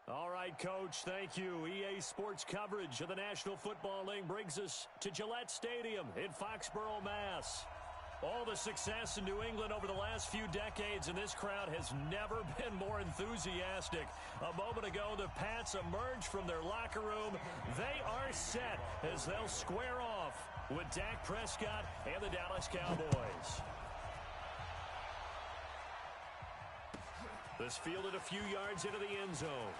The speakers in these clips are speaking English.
All right, Coach, thank you. EA Sports coverage of the National Football League brings us to Gillette Stadium in Foxborough, Mass. All the success in New England over the last few decades, and this crowd has never been more enthusiastic. A moment ago, the Pats emerged from their locker room. They are set as they'll square off with Dak Prescott and the Dallas Cowboys. This fielded a few yards into the end zone.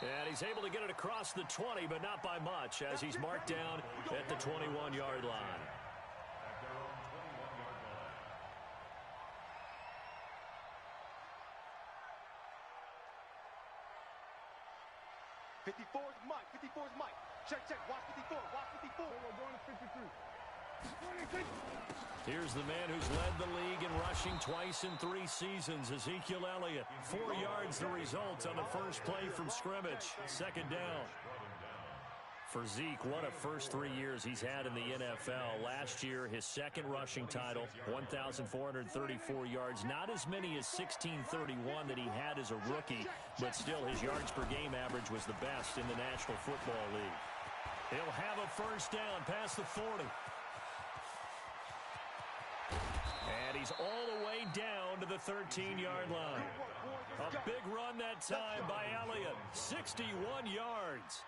And he's able to get it across the 20, but not by much, as he's marked down at the 21-yard line. 54's Mike. 54's Mike. Check, check. Watch 54. Watch 54. We're going to 53. Here's the man who's led the league in rushing twice in 3 seasons, Ezekiel Elliott. 4 yards the result on the first play from scrimmage. Second down. For Zeke, what a first 3 years he's had in the NFL. Last year, his second rushing title, 1,434 yards. Not as many as 1,631 that he had as a rookie, but still his yards per game average was the best in the National Football League. He'll have a first down past the 40. And he's all the way down to the 13-yard line. A big run that time by Elliott, 61 yards.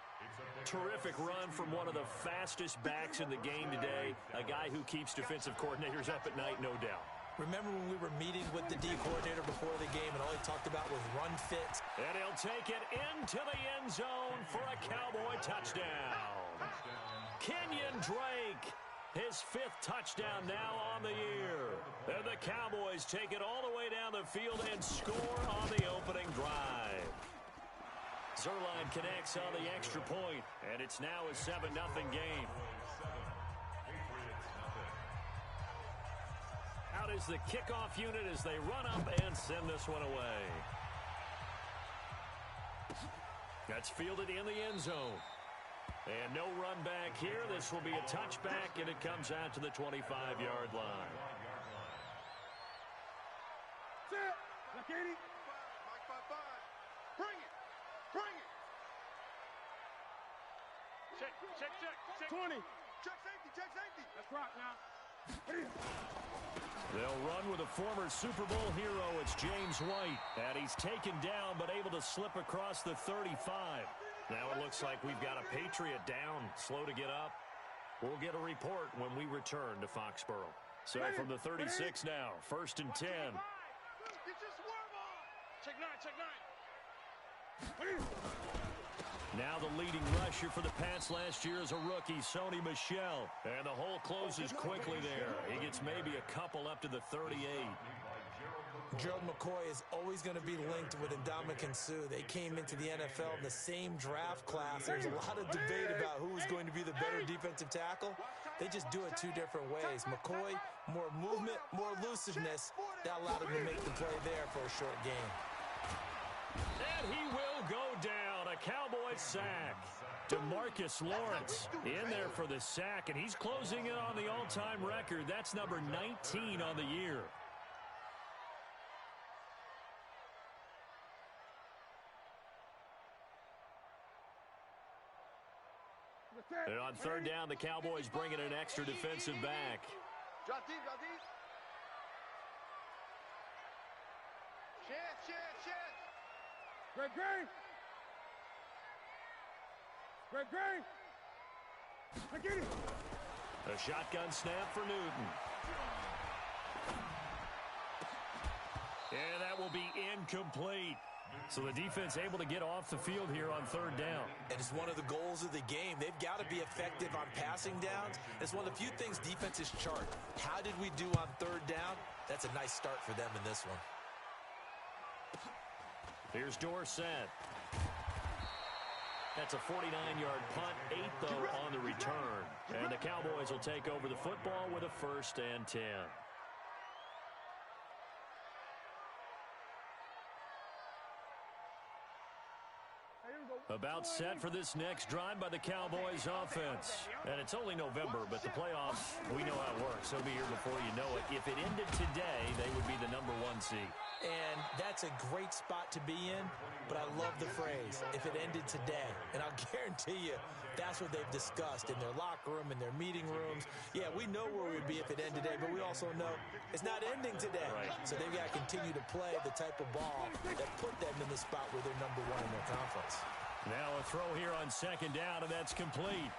Terrific run from one of the fastest backs in the game today, a guy who keeps defensive coordinators up at night, no doubt. Remember when we were meeting with the D coordinator before the game and all he talked about was run fits? And he'll take it into the end zone for a Cowboy touchdown. Kenyon Drake, his 5th touchdown now on the year. And the Cowboys take it all the way down the field and score on the opening drive. Zerline connects on the extra point, and it's now a 7-0 game. Out is the kickoff unit as they run up and send this one away. That's fielded in the end zone. And no run back here. This will be a touchback, and it comes out to the 25-yard line. Set. Look at it. Mike 5-5. Bring it. Bring it. Check, check, check, check. 20. Check safety, check safety. Let's rock now. They'll run with a former Super Bowl hero. It's James White. And he's taken down but able to slip across the 35. Now it looks like we've got a Patriot down, slow to get up. We'll get a report when we return to Foxborough. So from the 36 now, 1st and 10. Get your swerve on. Check 9, check 9. Now the leading rusher for the Pats last year is a rookie, Sony Michel. And the hole closes quickly there. He gets maybe a couple up to the 38. Gerald McCoy is always going to be linked with Ndamukong Suh. They came into the NFL in the same draft class. There's a lot of debate about who is going to be the better defensive tackle. They just do it 2 different ways. McCoy, more movement, more elusiveness. That allowed him to make the play there for a short game. And he will go down. A Cowboys sack. DeMarcus Lawrence in there for the sack, and he's closing in on the all-time record. That's number 19 on the year. And on 3rd down, the Cowboys bring in an extra defensive back. Drop deep, drop deep. Chance, chance, chance. Greg, Greg. Greg, Greg. I get it. A shotgun snap for Newton. And that will be incomplete. So the defense able to get off the field here on 3rd down. And it's one of the goals of the game. They've got to be effective on passing downs. It's one of the few things defenses chart. How did we do on 3rd down? That's a nice start for them in this one. Here's Dorsett. That's a 49-yard punt, 8 though on the return. And the Cowboys will take over the football with a 1st and 10. About set for this next drive by the Cowboys offense. And it's only November, but the playoffs, we know how it works. They'll be here before you know it. If it ended today, they would be the number 1 seed. And that's a great spot to be in, but I love the phrase, if it ended today. And I'll guarantee you that's what they've discussed in their locker room, in their meeting rooms. Yeah, we know where we'd be if it ended today, but we also know it's not ending today. Right. So they've got to continue to play the type of ball that put them in the spot where they're number one in their conference. Now a throw here on second down, and that's complete.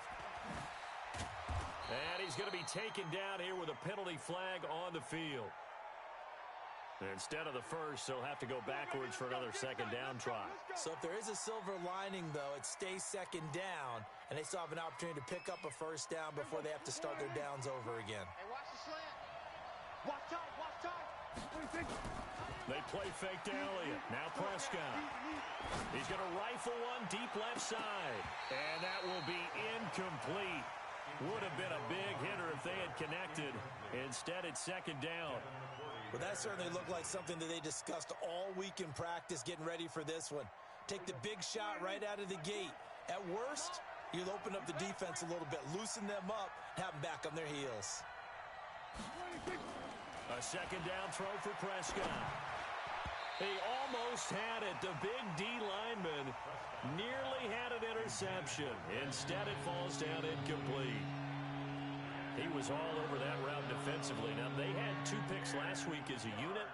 And he's going to be taken down here with a penalty flag on the field. Instead of the first, they'll have to go backwards for another second down try. So if there is a silver lining, though, it stays second down, and they still have an opportunity to pick up a first down before they have to start their downs over again. Hey, watch the slant. Watch tight, watch tight. They play fake to Elliott. Now Prescott. He's going to rifle one deep left side. And that will be incomplete. Would have been a big hitter if they had connected. Instead, it's second down. Well, that certainly looked like something that they discussed all week in practice getting ready for this one. Take the big shot right out of the gate. At worst, you'll open up the defense a little bit, loosen them up, have them back on their heels. A second down throw for Prescott. He almost had it. The big D lineman nearly had an interception. Instead, it falls down incomplete. He was all over that route defensively. Now, they had 2 picks last week as a unit.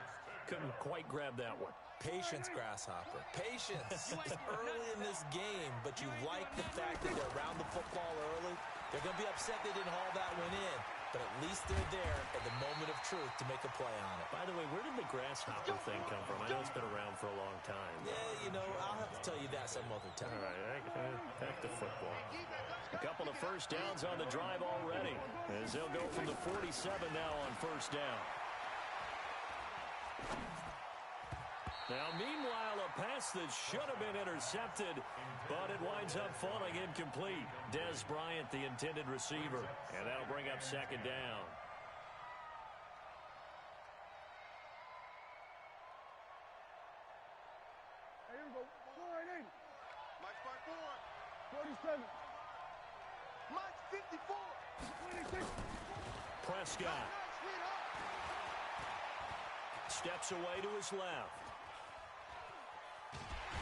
Couldn't quite grab that one. Patience, Grasshopper. Patience. It's early in this game, but you like the fact that they're around the football early. They're going to be upset they didn't haul that one in, but at least they're there at the moment of truth to make a play on it. By the way, where did the grasshopper thing come from? I know it's been around for a long time. Yeah, you know, I'll have to tell you that some other time. All right, back to football. A couple of first downs on the drive already, as they'll go from the 47 now on first down. Now, meanwhile, a pass that should have been intercepted, but it winds up falling incomplete. Dez Bryant, the intended receiver, and that'll bring up second down. Hey, here we go. 480. Mike's 5'4". 47. Mike's 54. 26. Prescott steps away to his left.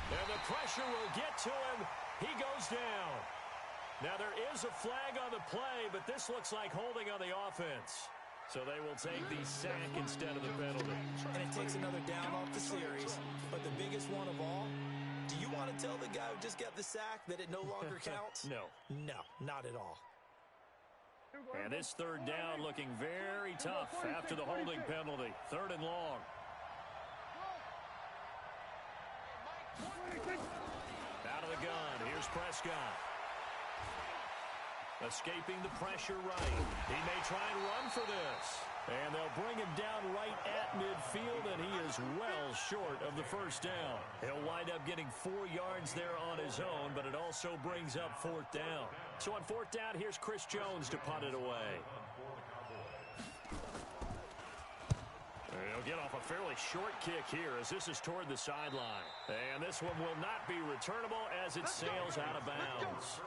And the pressure will get to him. He goes down. Now, there is a flag on the play, but this looks like holding on the offense. So they will take the sack instead of the penalty. And it takes another down off the series. But the biggest one of all, do you want to tell the guy who just got the sack that it no longer counts? No. No, not at all. And this third down looking very tough after the holding penalty. Third and long. Out of the gun, here's Prescott. Escaping the pressure right. He may try and run for this. And they'll bring him down right at midfield, and he is well short of the first down. He'll wind up getting 4 yards there on his own, but it also brings up fourth down. So on fourth down, here's Chris Jones to punt it away. He'll get off a fairly short kick here as this is toward the sideline. And this one will not be returnable as it sails out of bounds.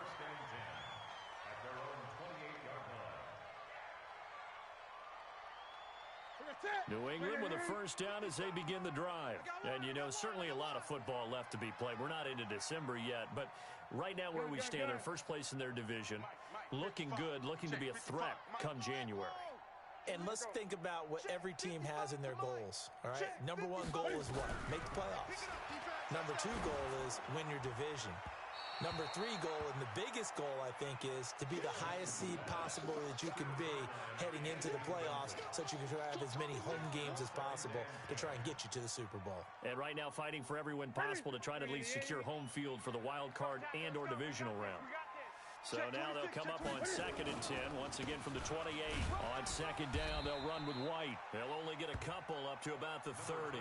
New England with a first down as they begin the drive. And, you know, certainly a lot of football left to be played. We're not into December yet, but right now where we stand, they're first place in their division. Looking good, looking to be a threat come January. And let's think about what every team has in their goals, all right? Number 1 goal is what? Make the playoffs. Number 2 goal is win your division. Number 3 goal, and the biggest goal, I think, is to be the highest seed possible that you can be heading into the playoffs so that you can have as many home games as possible to try and get you to the Super Bowl. And right now fighting for every win possible to try to at least secure home field for the wild card and or divisional round. So now they'll come up on 2nd and 10, once again from the 28. On second down, they'll run with White. They'll only get a couple up to about the 30.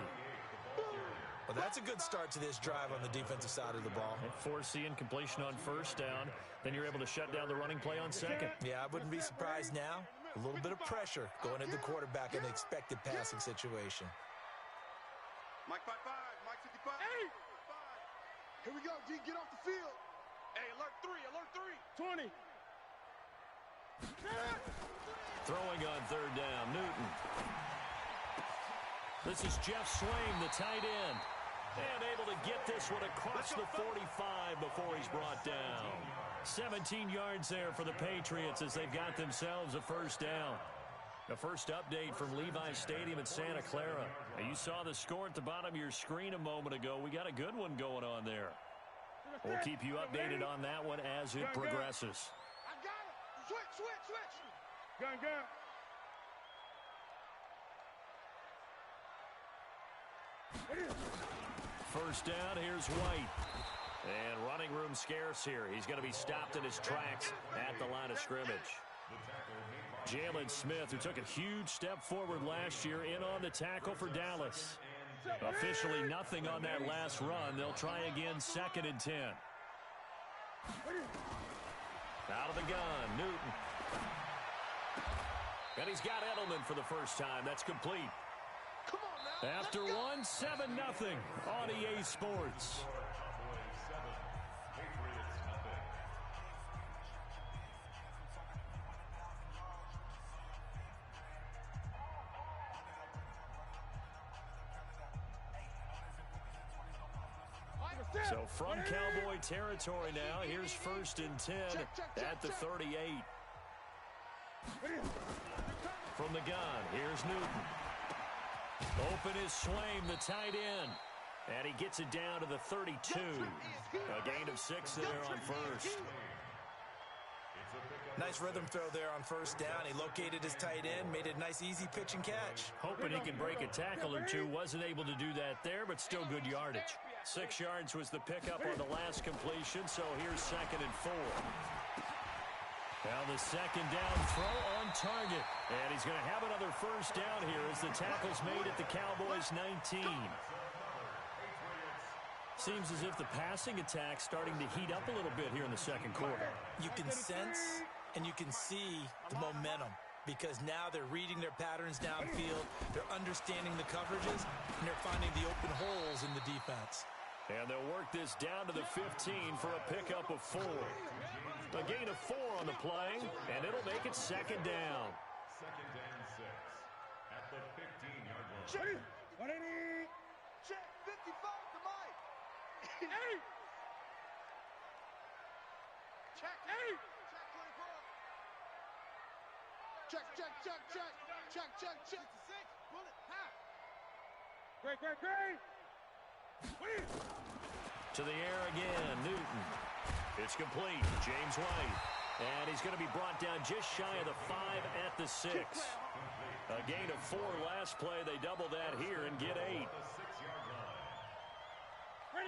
Well, that's a good start to this drive on the defensive side of the ball. Forcing completion on first down. Then you're able to shut down the running play on second. Yeah, I wouldn't be surprised now. A little bit of pressure going into the quarterback in an expected passing situation. Mike 5'5", Mike 55. Hey! Here we go, G. Get off the field. Hey, alert 3, alert 3. 20. Throwing on third down, Newton. This is Jeff Swaim, the tight end. And able to get this one across the 45 before he's brought down. 17 yards there for the Patriots as they've got themselves a first down. The first update from Levi Stadium in Santa Clara. Now, you saw the score at the bottom of your screen a moment ago. We got a good one going on there. We'll keep you updated on that one as it progresses. I got it. Switch. Gun. First down, here's White. And running room scarce here. He's going to be stopped in his tracks at the line of scrimmage. Jalen Smith, who took a huge step forward last year, in on the tackle for Dallas. Officially nothing on that last run. They'll try again, 2nd and 10. Out of the gun, Newton. And he's got Edelman for the first time. That's complete. After one, 7-0 on EA Sports. So from Cowboy territory now, here's 1st and 10 at the 38. From the gun, here's Newton. Open is Swaim, the tight end. And he gets it down to the 32. A gain of 6 there on first. Nice rhythm throw there on first down. He located his tight end, made a nice easy pitch and catch. Hoping he can break a tackle or two. Wasn't able to do that there, but still good yardage. 6 yards was the pickup on the last completion, so here's 2nd and 4. Now the 2nd down throw on target. And he's going to have another first down here as the tackle's made at the Cowboys 19. Seems as if the passing attack's starting to heat up a little bit here in the second quarter. You can sense and you can see the momentum because now they're reading their patterns downfield, they're understanding the coverages, and they're finding the open holes in the defense. And they'll work this down to the 15 for a pickup of 4. A gain of 4 on the play, and it'll make it 2nd down. 2nd and 6 at the 15-yard line. 180. Check 55 to Mike. 8. Check 8. Check. 66. Bullet. Half. Great. To the air again, Newton. It's complete. James White. And he's going to be brought down just shy of the 5 at the 6. A gain of 4 last play. They double that here and get 8.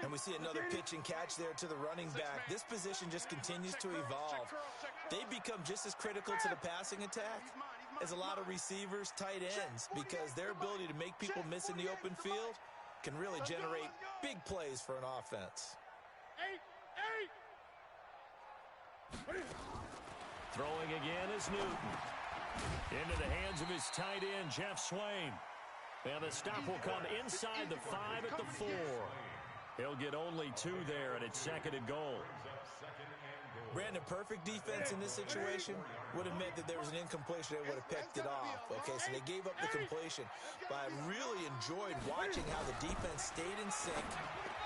And we see another pitch and catch there to the running back. This position just continues to evolve. They become just as critical to the passing attack as a lot of receivers, tight ends, because their ability to make people miss in the open field can really generate big plays for an offense. 8. Throwing again is Newton. Into the hands of his tight end, Jeff Swaim. And the stop will come inside the 5 at the 4. He'll get only 2 there, and it's 2nd and goal. Brandon, perfect defense in this situation would have meant that there was an incompletion. They would have picked it off. Okay, so they gave up the completion. But I really enjoyed watching how the defense stayed in sync,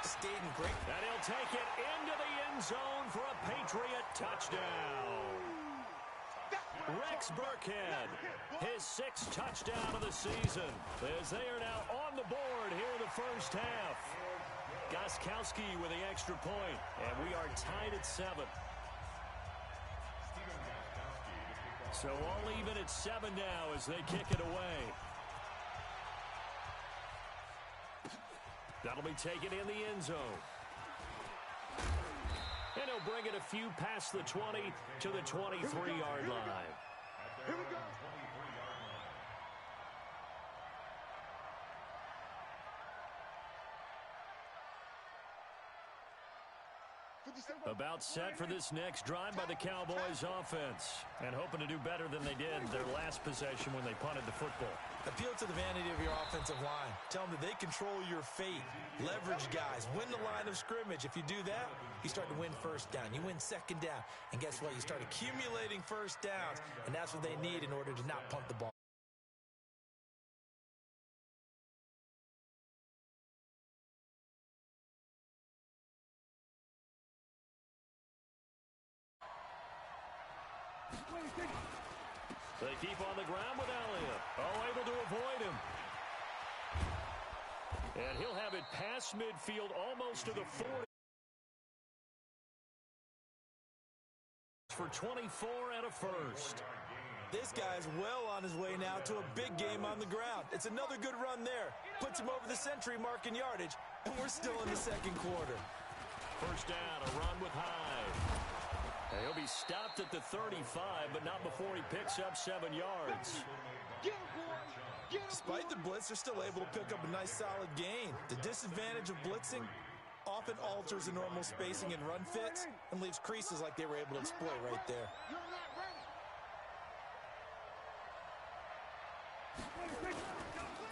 stayed in great. And he'll take it into the end zone for a Patriot touchdown. Rex Burkhead, his 6th touchdown of the season, as they are now on the board here in the first half. Gostkowski with the extra point, and we are tied at 7. So all even at 7 now as they kick it away. That'll be taken in the end zone. And he'll bring it a few past the 20 to the 23-yard line. Here we go. About set for this next drive by the Cowboys offense. And hoping to do better than they did their last possession when they punted the football. Appeal to the vanity of your offensive line. Tell them that they control your fate. Leverage guys. Win the line of scrimmage. If you do that, you start to win first down. You win 2nd down. And guess what? You start accumulating first downs. And that's what they need in order to not punt the ball. They keep on the ground with Elliott. Oh, able to avoid him. And he'll have it past midfield, almost to the 40. For 24 and a first. This guy's well on his way now to a big game on the ground. It's another good run there. Puts him over the century mark in yardage, and we're still in the second quarter. First down, a run with Hyde. And he'll be stopped at the 35, but not before he picks up 7 yards. Despite the blitz, they're still able to pick up a nice solid gain. The disadvantage of blitzing often alters the normal spacing and run fits and leaves creases like they were able to exploit right there.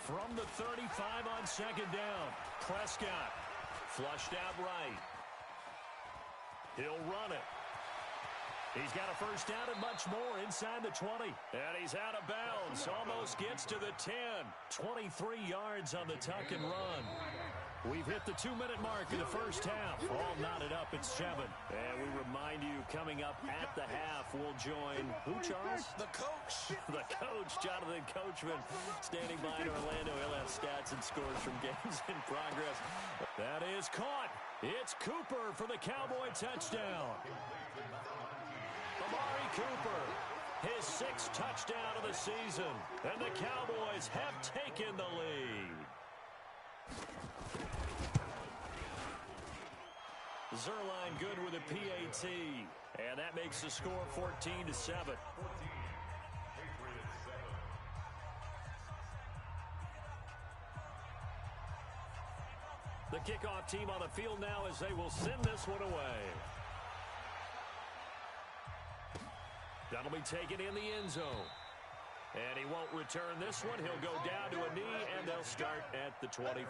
From the 35 on second down, Prescott flushed out right. He'll run it. He's got a first down and much more inside the 20. And he's out of bounds. Almost gets to the 10. 23 yards on the tuck and run. We've hit the 2-minute mark in the first half. All knotted up at 7. And we remind you, coming up at the half, we'll join who, Charles? The coach. The coach, Jonathan Coachman, standing by in Orlando. He'll have stats and scores from games in progress. That is caught. It's Cooper for the Cowboy touchdown. Amari Cooper, his 6th touchdown of the season. And the Cowboys have taken the lead. Zerline good with a PAT. And that makes the score 14-7. The kickoff team on the field now as they will send this one away. That'll be taken in the end zone. And he won't return this one. He'll go down to a knee, and they'll start at the 25.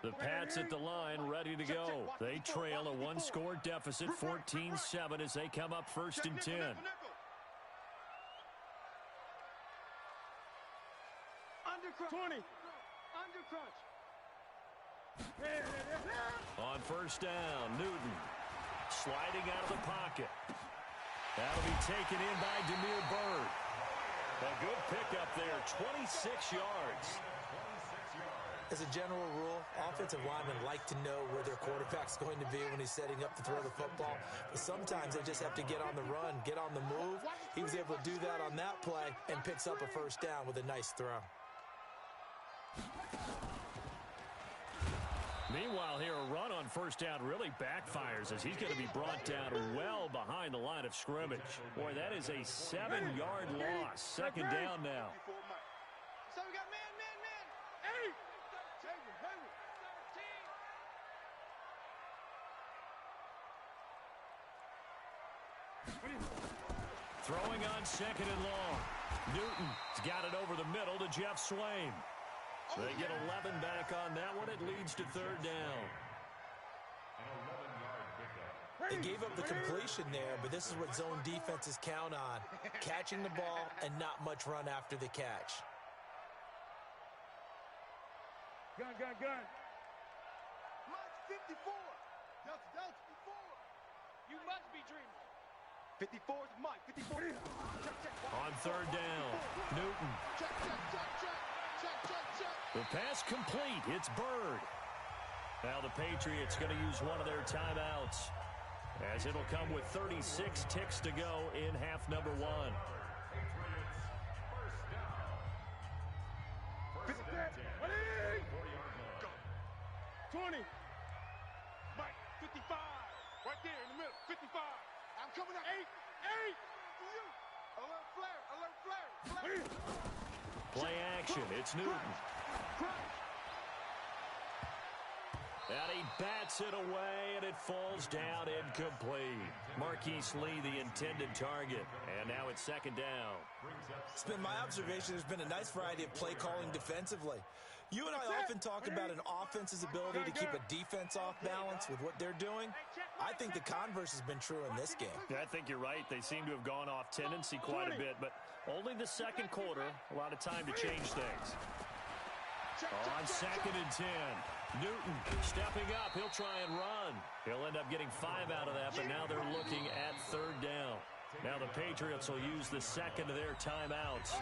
The Pats at the line, ready to go. They trail a 1-score deficit, 14-7, as they come up 1st and 10. On first down, Newton sliding out of the pocket. That'll be taken in by Demir Bird. A good pickup there, 26 yards. As a general rule, offensive linemen like to know where their quarterback's going to be when he's setting up to throw the football. But sometimes they just have to get on the run, get on the move. He was able to do that on that play and picks up a first down with a nice throw. Meanwhile, here a run on first down really backfires as he's going to be brought down well behind the line of scrimmage. Boy, that is a 7-yard loss. Second down now. So we got man. Hey! Throwing on second and long. Newton's got it over the middle to Jeff Swain. They get 11 back on that one. It leads to third down. They gave up the completion there, but this is what zone defenses count on. Catching the ball and not much run after the catch. Gun. Mike's 54. Delta 54. You must be dreaming. 54 is Mike. 54. Check. On third down, Newton. Check. The pass complete. It's Bird. Now the Patriots going to use one of their timeouts, as it'll come with 36 ticks to go in half number 1. 20. Mike, 55. Right there in the middle. 55. I'm coming up. 8. Alert flare. Play action. It's Newton. And he bats it away, and it falls down incomplete. Marquise Lee, the intended target. And now it's second down. It's been my observation there's been a nice variety of play calling defensively. You and I often talk about an offense's ability to keep a defense off balance with what they're doing. I think the converse has been true in this game. Yeah, I think you're right. They seem to have gone off tendency quite a bit, but only the second quarter, a lot of time to change things. On 2nd and 10. Newton stepping up. He'll try and run. He'll end up getting 5 out of that, but now they're looking at 3rd down. Now the Patriots will use the second of their timeouts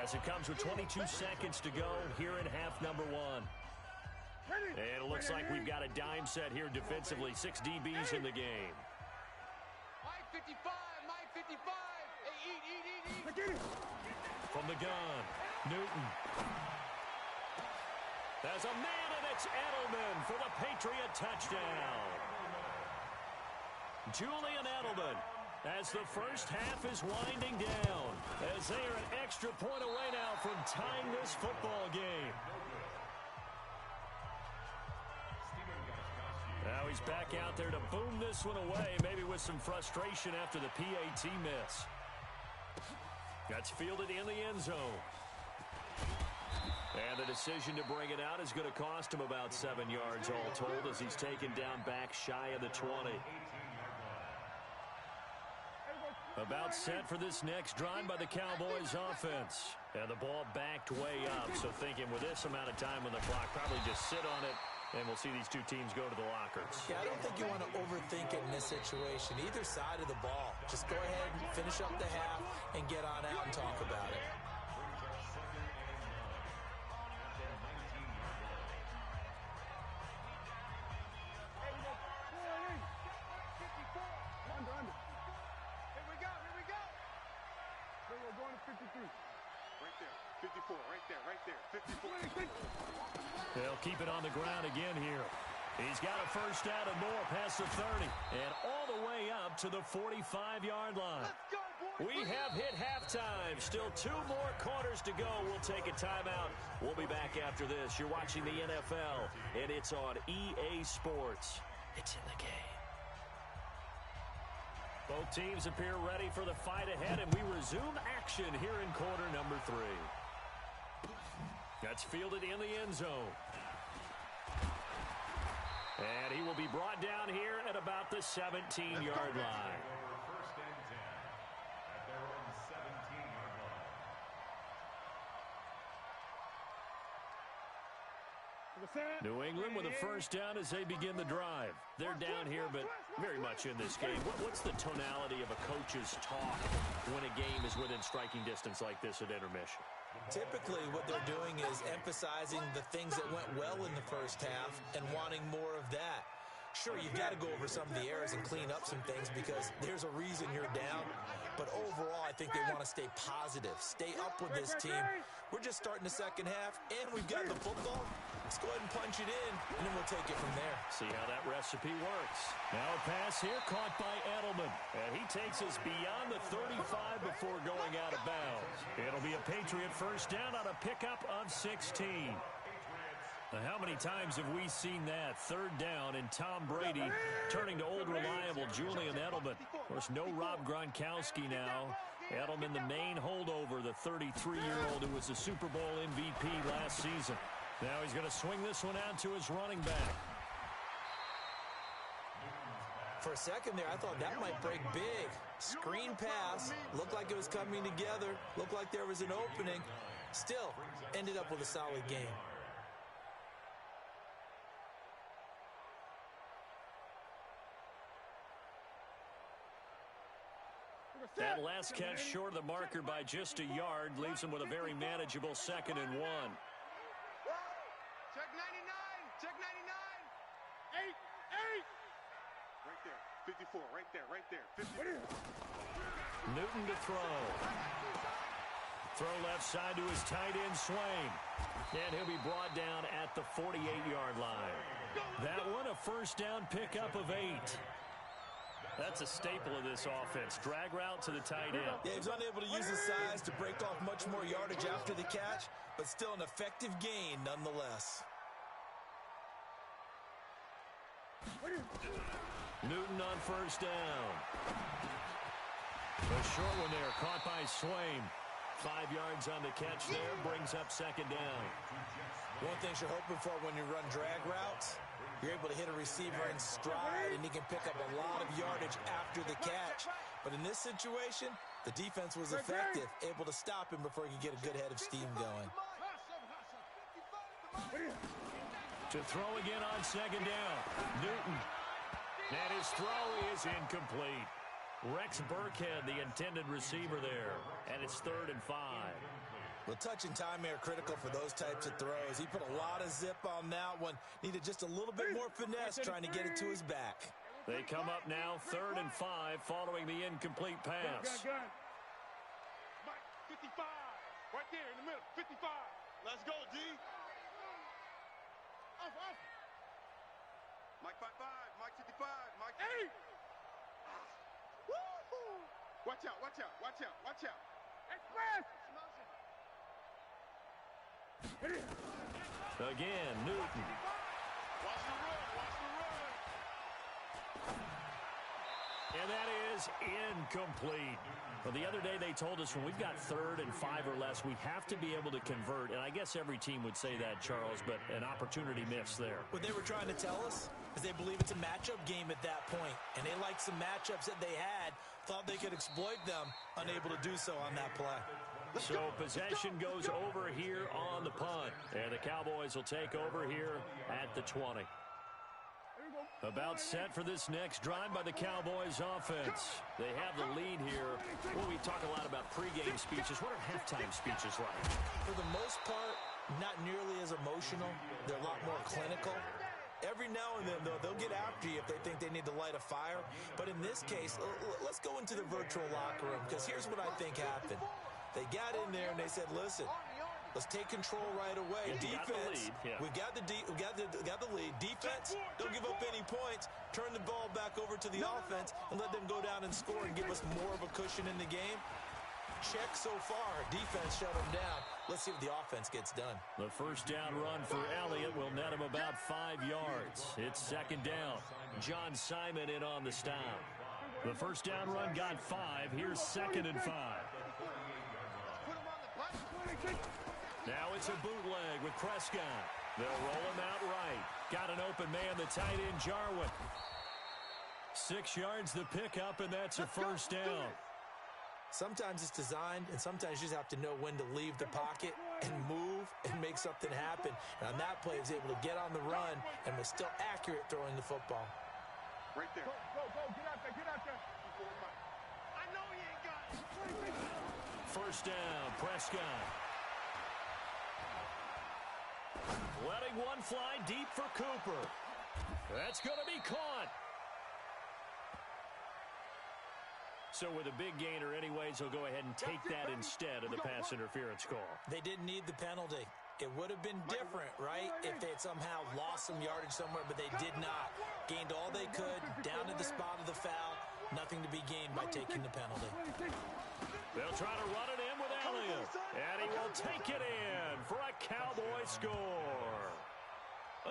as it comes with 22 seconds to go here in half number 1. And it looks like we've got a dime set here defensively. 6 DBs in the game. Mike 55, Mike 55. Hey, eat. From the gun, Newton. There's a man, and it's Edelman for the Patriot touchdown. Julian Edelman, as the first half is winding down, as they are an extra point away now from tying this football game. Now he's back out there to boom this one away, maybe with some frustration after the PAT miss. That's fielded in the end zone. And the decision to bring it out is going to cost him about 7 yards all told as he's taken down back shy of the 20. About set for this next drive by the Cowboys offense. And the ball backed way up, so thinking with this amount of time on the clock, probably just sit on it, and we'll see these two teams go to the lockers. Yeah, I don't think you want to overthink it in this situation. Either side of the ball. Just go ahead and finish up the half and get on out and talk about it. We're going to 53. Right there. 54. Right there. 54. They'll keep it on the ground again here. He's got a first down and more past the 30. And all the way up to the 45-yard line. Let's go, boys. We have hit halftime. Still 2 more quarters to go. We'll take a timeout. We'll be back after this. You're watching the NFL, and it's on EA Sports. It's in the game. Both teams appear ready for the fight ahead, and we resume action here in quarter number 3. That's fielded in the end zone. And he will be brought down here at about the 17-yard line. First and 10 at their own 17-yard line. New England with a first down as they begin the drive. They're down here, but very much in this game. What's the tonality of a coach's talk when a game is within striking distance like this at intermission? Typically, what they're doing is emphasizing the things that went well in the first half and wanting more of that. Sure, you've got to go over some of the errors and clean up some things because there's a reason you're down. But overall, I think they want to stay positive, stay up with this team. We're just starting the second half, and we've got the football. Let's go ahead and punch it in, and then we'll take it from there. See how that recipe works. Now a pass here caught by Edelman. And he takes us beyond the 35 before going out of bounds. It'll be a Patriot first down on a pickup of 16. Now, how many times have we seen that? 3rd down and Tom Brady turning to old reliable Julian Edelman. Of course, no Rob Gronkowski now. Edelman, the main holdover, the 33-year-old who was the Super Bowl MVP last season. Now he's going to swing this one out to his running back. For a second there, I thought that might break big. Screen pass. Looked like it was coming together. Looked like there was an opening. Still, ended up with a solid game. That last catch short of the marker by just a yard leaves him with a very manageable 2nd and 1. Check 99. Check 99. 8. Right there. 54. Right there. 50. Newton to throw. Throw left side to his tight end, Swain. And he'll be brought down at the 48-yard line. That one, a first down pickup of 8. That's a staple of this offense. Drag route to the tight end. Yeah, he was unable to use his size to break off much more yardage after the catch, but still an effective gain nonetheless. Newton on first down. A short one there, caught by Swain. 5 yards on the catch there, brings up 2nd down. One thing you're hoping for when you run drag routes, you're able to hit a receiver in stride, and he can pick up a lot of yardage after the catch. But in this situation, the defense was effective, able to stop him before he could get a good head of steam going. To throw again on second down. Newton. And his throw is incomplete. Rex Burkhead, the intended receiver there. And it's 3rd and 5. Well, touch and time are critical for those types of throws. He put a lot of zip on that one. Needed just a little bit more finesse trying to get it to his back. They come up now 3rd and 5 following the incomplete pass. Mike, 55. Right there in the middle. 55. Let's go, D. Off. Mike 55. Mike 55. Mike 8. Woo! Watch out. Express. Again, Newton. Watch the run. And that is incomplete. Well, the other day they told us when we've got 3rd and 5 or less, we have to be able to convert. And I guess every team would say that, Charles, but an opportunity missed there. What they were trying to tell us is they believe it's a matchup game at that point. And they liked some matchups that they had, thought they could exploit them, unable to do so on that play. So possession goes over here on the punt. And the Cowboys will take over here at the 20. About set for this next drive by the Cowboys offense. They have the lead here. Well, we talk a lot about pregame speeches. What are halftime speeches like? For the most part, not nearly as emotional. They're a lot more clinical. Every now and then, though, they'll get after you if they think they need to light a fire. But in this case, let's go into the virtual locker room, because here's what I think happened. They got in there and they said, listen, let's take control right away. Defense, we got the lead. Defense, don't give up any points. Turn the ball back over to the offense and let them go down and score and give us more of a cushion in the game. Check so far. Defense shut them down. Let's see what the offense gets done. The first down run for Elliott will net him about 5 yards. It's 2nd down. John Simon in on the stop. The first down run got 5. Here's 2nd and 5. Now it's a bootleg with Prescott. They'll roll him out right. Got an open man, the tight end, Jarwin. 6 yards the pickup, and that's a first down. Sometimes it's designed, and sometimes you just have to know when to leave the pocket and move and make something happen. And on that play, he was able to get on the run and was still accurate throwing the football. Right there. Go. Get out there. I know he ain't got it. First down, Prescott. Letting one fly deep for Cooper. That's going to be caught. So with a big gainer anyways, he'll go ahead and take that instead of the pass interference call. They didn't need the penalty. It would have been different, right, if they had somehow lost some yardage somewhere, but they did not. Gained all they could, down to the spot of the foul. Nothing to be gained by taking the penalty. They'll try to run it in with Elliott. And he will take it in for a Cowboy score.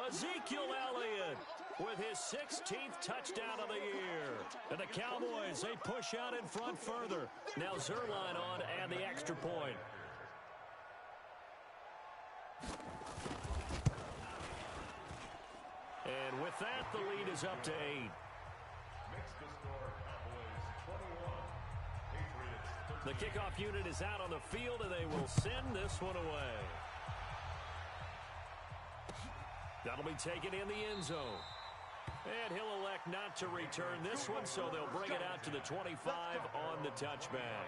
Ezekiel Elliott with his 16th touchdown of the year. And the Cowboys, they push out in front further. Now Zerline on and the extra point. And with that, the lead is up to 8. Makes the score Cowboys 21. Patriots 13. The kickoff unit is out on the field, and they will send this one away. That'll be taken in the end zone. And he'll elect not to return this one, so they'll bring it out to the 25 on the touchback.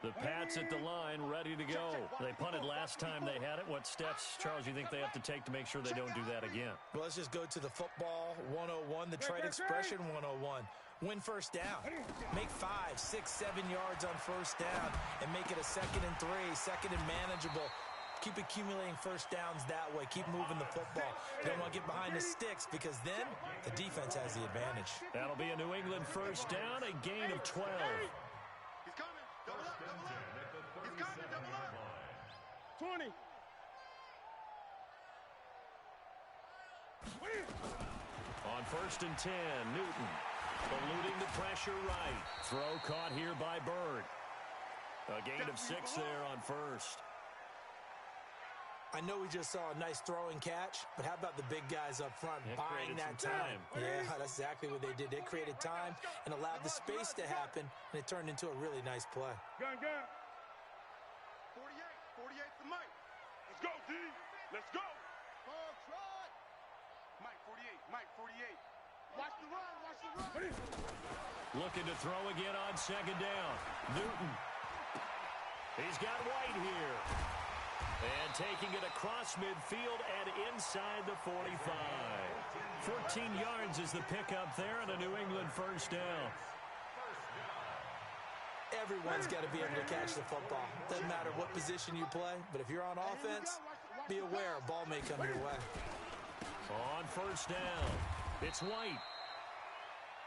The Pats at the line, ready to go. They punted last time they had it. What steps, Charles, you think they have to take to make sure they don't do that again? Well, let's just go to the football 101, the trade expression 101. Win first down. Make 5, 6, 7 yards on first down and make it a 2nd and 3, 2nd and manageable. Keep accumulating first downs that way. Keep moving the football. You don't want to get behind the sticks because then the defense has the advantage. That'll be a New England first down, a gain of 12. He's coming. Double up. He's coming. Double up. 20. On first and 10, Newton eluding the pressure right. Throw caught here by Bird. A gain of 6 there on first. I know we just saw a nice throwing catch, but how about the big guys up front buying that time? Yeah, that's exactly what they did. They created time and allowed the space to happen, and it turned into a really nice play. Gun. 48's the Mike. Let's go, D. Let's go. Ball trot. Mike 48. Mike 48. Watch the run. Watch the run. Looking to throw again on second down. Newton. He's got White here. And taking it across midfield and inside the 45. 14 yards is the pickup there and a New England first down. Everyone's got to be able to catch the football. Doesn't matter what position you play, but if you're on offense, be aware a ball may come your way. On first down, it's White.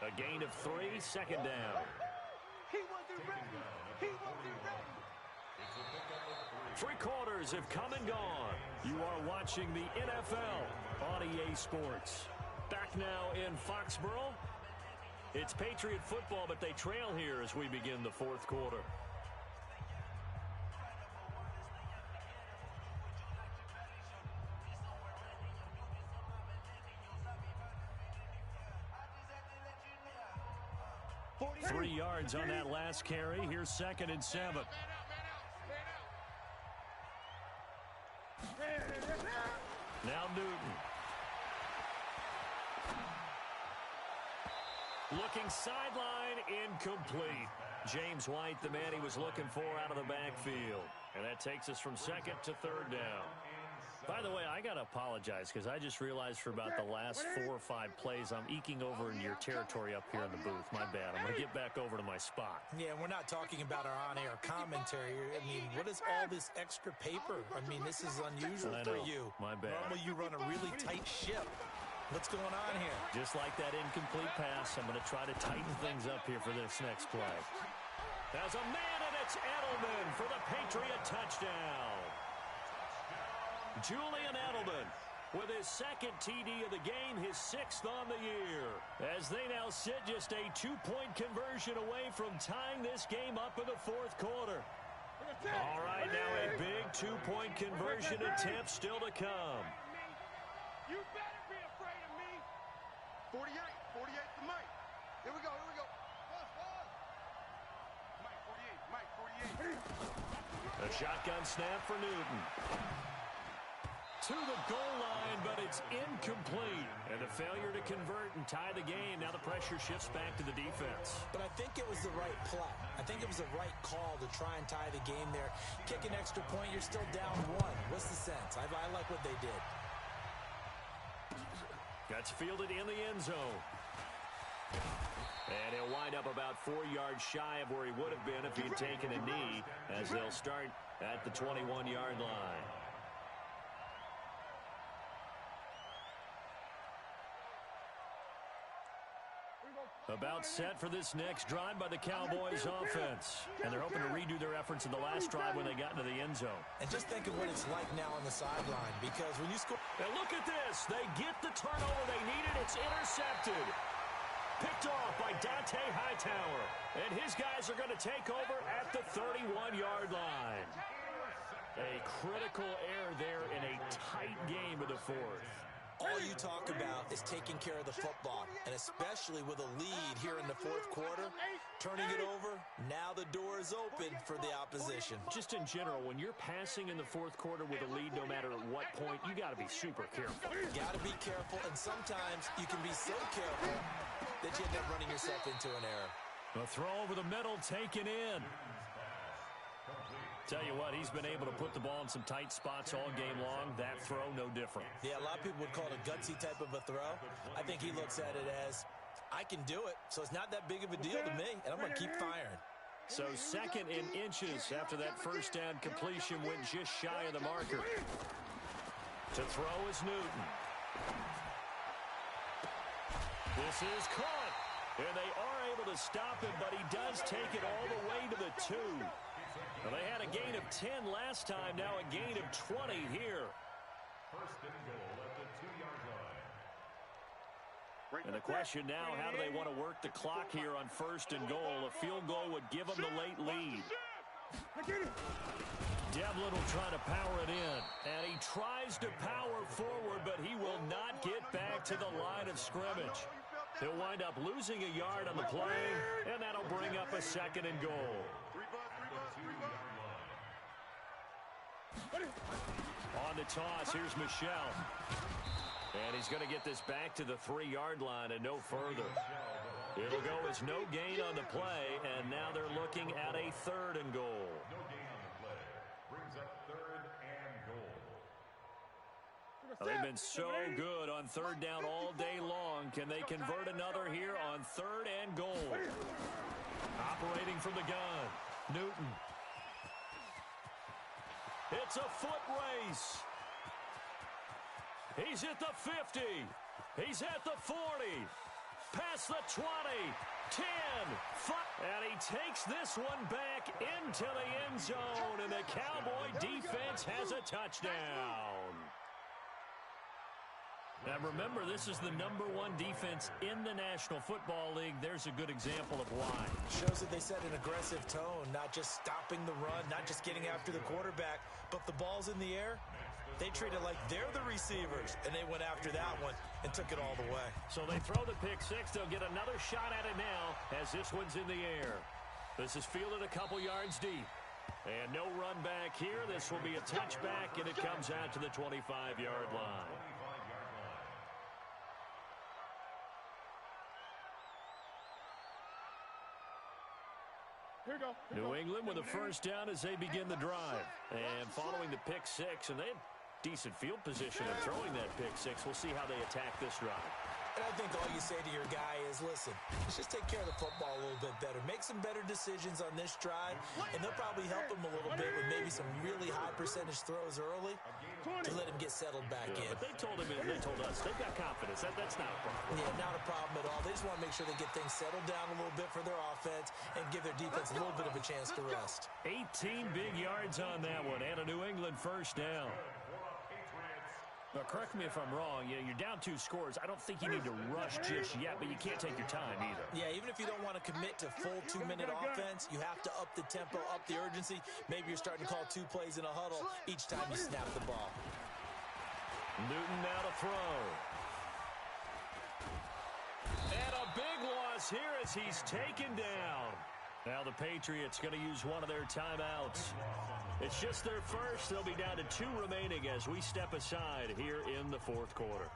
A gain of 3, second down. He wasn't ready. He wasn't ready. 3 quarters have come and gone. You are watching the NFL on EA Sports. Back now in Foxborough. It's Patriot football, but they trail here as we begin the fourth quarter. Three yards on that last carry. Here's 2nd and 7. Now Newton. Looking sideline, incomplete. James White, the man he was looking for out of the backfield. And that takes us from 2nd to 3rd down. By the way, I got to apologize because I just realized for about the last 4 or 5 plays, I'm eking over in your territory up here in the booth. My bad. I'm going to get back over to my spot. Yeah, we're not talking about our on-air commentary. I mean, what is all this extra paper? I mean, this is unusual for you. My bad. Normally you run a really tight ship. What's going on here? Just like that incomplete pass, I'm going to try to tighten things up here for this next play. There's a man, and it's Edelman for the Patriot touchdown. Julian Edelman with his 2nd TD of the game, his 6th on the year. As they now sit just a 2-point conversion away from tying this game up in the fourth quarter. All right, now a big 2-point conversion attempt still to come. You better be afraid of me. 48. 48 to Mike. Here we go. Here we go. Mike 48. Mike 48. A shotgun snap for Newton. To the goal line, but it's incomplete. And a failure to convert and tie the game. Now the pressure shifts back to the defense. But I think it was the right play. I think it was the right call to try and tie the game there. Kick an extra point, you're still down 1. What's the sense? I like what they did. Gets fielded in the end zone. And he'll wind up about 4 yards shy of where he would have been if he had taken a knee, as they'll start at the 21-yard line. About set for this next drive by the Cowboys offense. And they're hoping to redo their efforts in the last drive when they got into the end zone. And just think of what it's like now on the sideline, because when you score... And look at this. They get the turnover they needed. It's intercepted. Picked off by Dante Hightower. And his guys are going to take over at the 31-yard line. A critical error there in a tight game of the fourth. All you talk about is taking care of the football, and especially with a lead here in the fourth quarter, turning it over, now the door is open for the opposition. Just in general, when you're passing in the fourth quarter with a lead, no matter at what point, you got to be super careful. You got to be careful, and sometimes you can be so careful that you end up running yourself into an error. A throw over the middle, taken in. Tell you what, he's been able to put the ball in some tight spots all game long. That throw, no different. Yeah, a lot of people would call it a gutsy type of a throw. I think he looks at it as, I can do it, so it's not that big of a deal to me, and I'm going to keep firing. So 2nd in inches after that first down completion went just shy of the marker. To throw is Newton. This is caught, and they are able to stop him, but he does take it all the way to the 2. Well, they had a gain of 10 last time, now a gain of 20 here. First and goal at the 2-yard line. And the question now, how do they want to work the clock here on 1st and goal? A field goal would give them the late lead. Devlin will try to power it in. And he tries to power forward, but he will not get back to the line of scrimmage. He'll wind up losing a yard on the play, and that'll bring up a 2nd and goal. the toss. Here's Michel. And he's going to get this back to the 3-yard line and no further. It'll go as no gain on the play, and now they're looking at a 3rd and goal. No gain on the play. Brings up 3rd and goal. They've been so good on 3rd down all day long. Can they convert another here on 3rd and goal? Operating from the gun, Newton. It's a foot race. He's at the 50. He's at the 40. Past the 20. 10. 5. And he takes this one back into the end zone. And the Cowboy defense has a touchdown. Now remember, this is the #1 defense in the National Football League. There's a good example of why. Shows that they set an aggressive tone, not just stopping the run, not just getting after the quarterback, but the ball's in the air. They treat it like they're the receivers, and they went after that one and took it all the way. So they throw the pick six. They'll get another shot at it now as this one's in the air. This is fielded a couple yards deep. And no run back here. This will be a touchback, and it comes out to the 25-yard line. New England with a first down as they begin the drive. And following the pick six, and they had decent field position in throwing that pick six. We'll see how they attack this drive. And I think all you say to your guy is, listen, let's just take care of the football a little bit better. Make some better decisions on this drive, and they'll probably help him a little bit with maybe some really high percentage throws early to let him get settled back in. But they told us, they've got confidence. That's not a problem. Yeah, not a problem at all. They just want to make sure they get things settled down a little bit for their offense and give their defense a little bit of a chance to rest. 18 big yards on that one, and a New England first down. Now, correct me if I'm wrong. You're down 2 scores. I don't think you need to rush just yet, but you can't take your time either. Yeah, even if you don't want to commit to full 2-minute offense, you have to up the tempo, up the urgency. Maybe you're starting to call 2 plays in a huddle each time you snap the ball. Newton now to throw. And a big loss here as he's taken down. Now the Patriots going to use one of their timeouts. It's just their first. They'll be down to 2 remaining as we step aside here in the 4th quarter.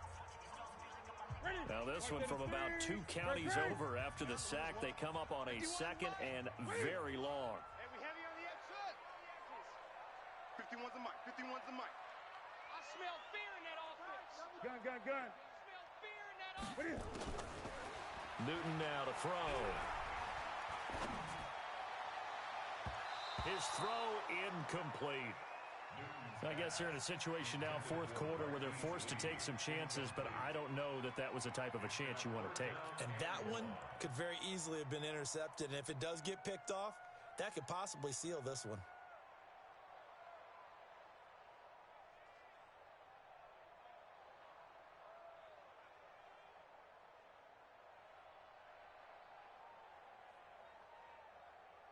Now this one from about 2 counties over after the sack. They come up on a 2nd and very long. Hey, we heavy on the outside. 51's the mic. 51's the mic. I smell fear in that offense. Gun. I smell fear in that offense. Newton now to throw. His throw incomplete. I guess they're in a situation now, 4th quarter, where they're forced to take some chances, but I don't know that was a type of a chance you want to take. And that one could very easily have been intercepted, and if it does get picked off, that could possibly seal this one.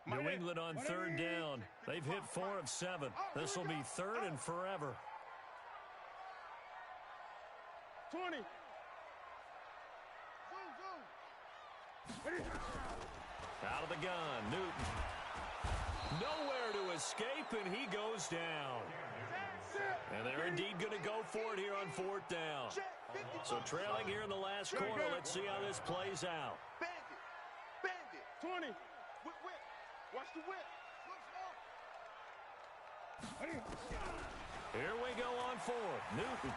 New England on 3rd down. They've hit 4 of 7. This will be 3rd and forever. 20. Out of the gun, Newton. Nowhere to escape, and he goes down. And they're indeed going to go for it here on 4th down. So trailing here in the last quarter. Let's see how this plays out. Bandit. 20. Whip. Watch the whip. Here we go on 4th. Newton.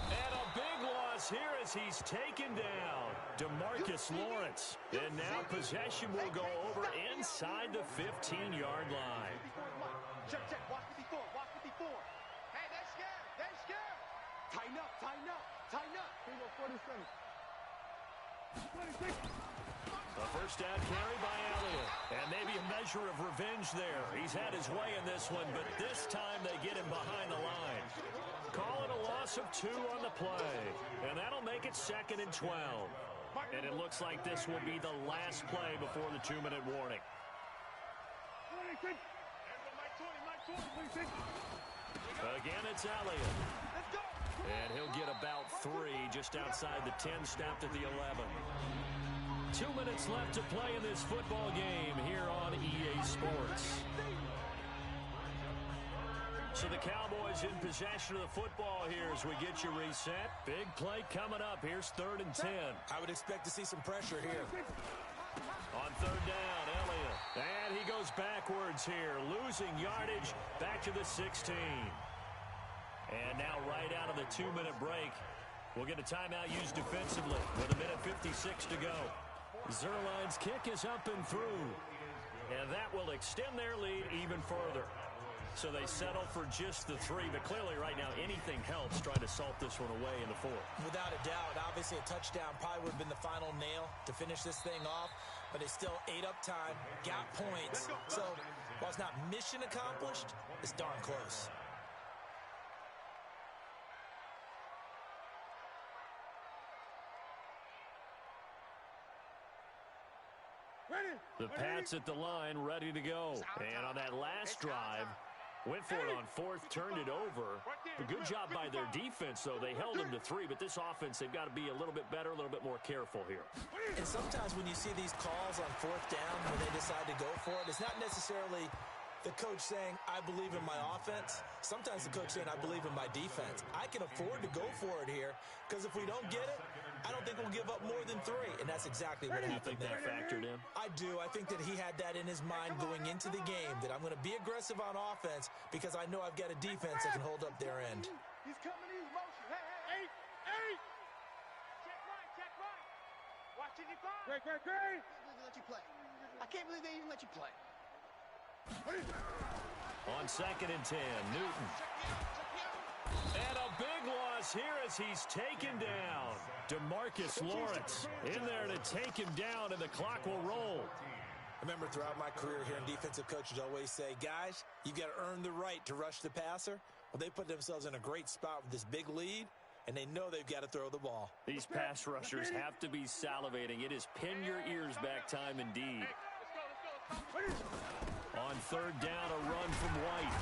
And a big loss here as he's taken down. DeMarcus Lawrence. And now possession will go over inside the 15-yard line. Check. Watch 54. Hey, they're scared. Tighten up. Here we go, 47. 26. A first down carry by Elliott. And maybe a measure of revenge there. He's had his way in this one, but this time they get him behind the line. Call it a loss of 2 on the play. And that'll make it 2nd and 12. And it looks like this will be the last play before the 2-minute warning. Again, it's Elliott. And he'll get about 3 just outside the 10, snapped at the 11. 2 minutes left to play in this football game here on EA Sports. So the Cowboys in possession of the football here as we get you reset. Big play coming up. Here's 3rd and 10. I would expect to see some pressure here. On 3rd down, Elliott. And he goes backwards here, losing yardage back to the 16. And now right out of the 2-minute break, we'll get a timeout used defensively with 1:56 to go. Zerline's kick is up and through. And that will extend their lead even further. So they settle for just the 3, but clearly right now anything helps trying to salt this one away in the 4th. Without a doubt, obviously a touchdown probably would have been the final nail to finish this thing off, but it's still 8 up time, got points. So while it's not mission accomplished, it's darn close. The Pats at the line, ready to go. And on that last drive, went for it on 4th, turned it over. A good job by their defense, though. They held them to 3, but this offense, they've got to be a little bit better, a little bit more careful here. And sometimes when you see these calls on 4th down, when they decide to go for it, it's not necessarily the coach saying, I believe in my offense. Sometimes the coach saying, I believe in my defense. I can afford to go for it here because if we don't get it, I don't think we'll give up more than 3. And that's exactly what happened there. You think that factored in? I do. I think that he had that in his mind going into the game, that I'm going to be aggressive on offense because I know I've got a defense that can hold up their end. He's coming in motion. Hey. Check right. Watch it, you find. Great. I can't believe they let you play. I can't believe they even let you play. On 2nd and 10, Newton. And a big loss here as he's taken down. DeMarcus Lawrence in there to take him down, and the clock will roll. I remember throughout my career here in defensive coaches always say, guys, you got to earn the right to rush the passer. Well, they put themselves in a great spot with this big lead, and they know they've got to throw the ball. These pass rushers have to be salivating. It is pin your ears back time indeed. On 3rd down, a run from White.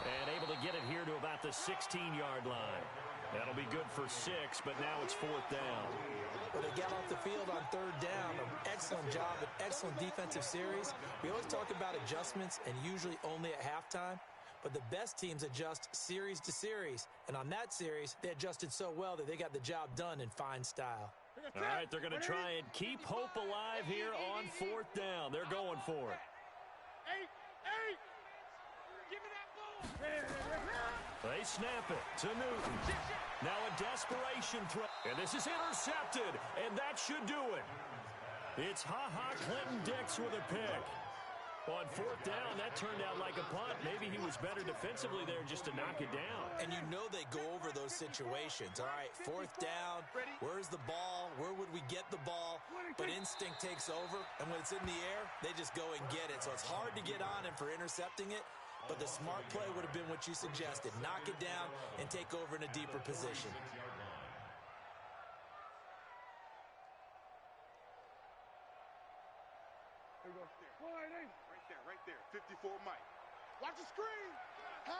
And able to get it here to about the 16-yard line. That'll be good for 6, but now it's 4th down. Well, they got off the field on 3rd down. An excellent job, an excellent defensive series. We always talk about adjustments and usually only at halftime. But the best teams adjust series to series. And on that series, they adjusted so well that they got the job done in fine style. All right, they're going to try and keep hope alive here on 4th down. They're going for it. Hey! Give me that ball! They snap it to Newton. Now a desperation throw. And this is intercepted, and that should do it. It's Clinton-Dix with a pick. On 4th down, that turned out like a punt. Maybe he was better defensively there just to knock it down. And you know they go over those situations. All right, 4th down, where's the ball? Where would we get the ball? But instinct takes over, and when it's in the air, they just go and get it. So it's hard to get on him for intercepting it, but the smart play would have been what you suggested. Knock it down and take over in a deeper position. Right there. 54 Mike. Watch the screen. Pass.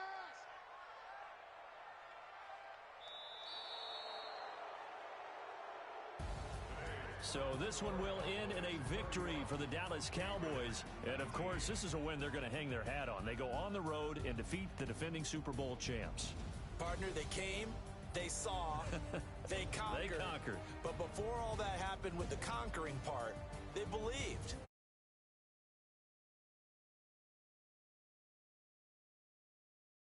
So this one will end in a victory for the Dallas Cowboys. And, of course, this is a win they're going to hang their hat on. They go on the road and defeat the defending Super Bowl champs. Partner, they came, they saw, they conquered. They conquered. But before all that happened with the conquering part, they believed.